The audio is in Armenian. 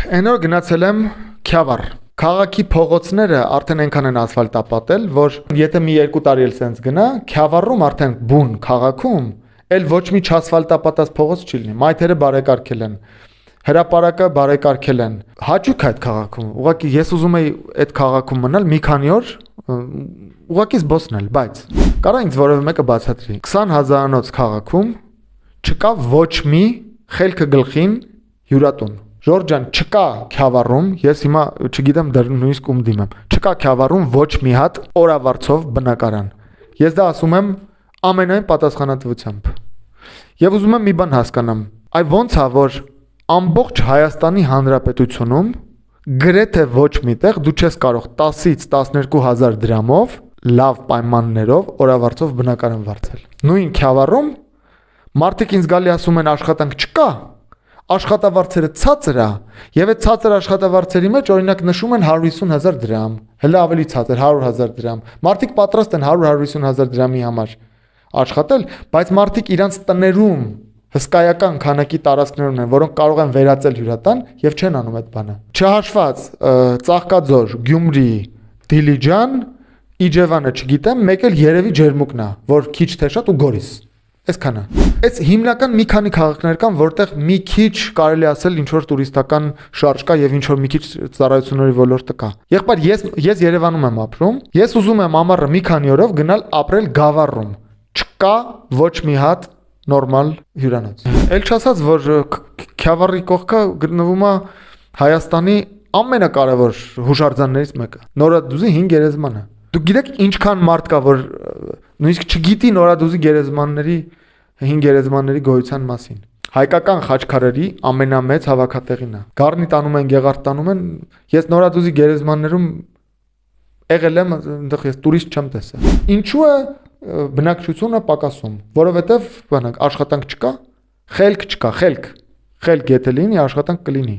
Այնօր գնացել եմ Քյավառ։ Քաղաքի փողոցները արդեն այնքան են ասֆալտապատել, որ եթե մի 2 տարի էլ սենց գնա, Քյավառում արդեն բուն քաղաքում էլ ոչ մի չասֆալտապատած փողոց չի լինի։ Մայթերը բարեկարգել են։ Հրապարակը բարեկարգել են։ Հաճույք է այդ քաղաքում։ Ուղղակի ես ուզում եի այդ քաղաքում մնալ մի քանի օր, ուղղակի զբոսնել, բայց կարա ինձ որևէ մեկը բացատրի։ 20,000-անոց քաղաքում չկա ոչ մի խելքը գլխին հյուրատուն։ Ժորժ ջան, չկա Քյավառում, ես հիմա չգիտեմ դեռ նույնիսկ ում դիմեմ։ Չկա Քյավառում ոչ մի հատ օրավարձով բնակարան։ Ես դա ասում եմ ամենայն պատասխանատվությամբ։ Եվ ուզում եմ մի բան հասկանամ։ Այ ո՞նց է, որ ամբողջ Հայաստանի Հանրապետությունում գրեթե ոչ միտեղ դու չես կարող 10-ից 12,000 դրամով լավ պայմաններով օրավարձով բնակարան վարձել։ Նույն Քյավառում մարդիկ ինձ գալի ասում են աշխատանք չկա, աշխատավարձերը ցածր է, եւ այդ ցածր աշխատավարձերի մեջ օրինակ նշում են 150,000 դրամ, հələ ավելի ցածր 100,000 դրամ։ Մարդիկ պատրաստ են 100-150,000 դրամի համար աշխատել, բայց մարդիկ իրանց տներում հսկայական քանակի տարածքներ ունեն, որոնք կարող են վերածել հյուրատան եւ չեն անում այդ բանը։ Չհաշված Ծաղկաձոր, Գյումրի, Դիլիջան, Իջևանը չգիտեմ, մեկ էլ երևի Ջերմուկն է, որ քիչ թե շատ ու Գորիս։ Այսքանը։ Այս հիմնական մի քանի քաղաքներ կան, որտեղ մի քիչ կարելի ասել ինչ որ տուրիստական շարժ կա եւ ինչ որ մի քիչ ծառայությունների ոլորտը կա։ Եղբայր, ես Երևանում եմ ապրում։ Ես ուզում եմ ամառը մի քանի օրով գնալ ապրել Գավառում։ Չկա ոչ մի հատ նորմալ հյուրանոց։ Էլ չասած, որ Քյավառի կողքը գտնվում է Հայաստանի ամենակարևոր հուշարձաններից մեկը։ Նորադուզի 5 գերեզմանը։ Դուք գիտեք ինչքան մարդ կա, որ նույնիսկ չգիտի Նորադուզի գերեզմանների 5 գերեզմանների գոյության մասին։ Հայկական խաչքարերի ամենամեծ հավաքատեղին է։ Գառնի տանում են, Գեղարդ տանում են։ Ես Նորադուզի գերեզմաններում եղել եմ, այնտեղ ես տուրիստ չեմ տեսել։ Ինչու է բնակչությունը պակասում, որովհետև բանակ աշխատանք չկա, խելք չկա, խելք եթե լինի, աշխատանք կլինի։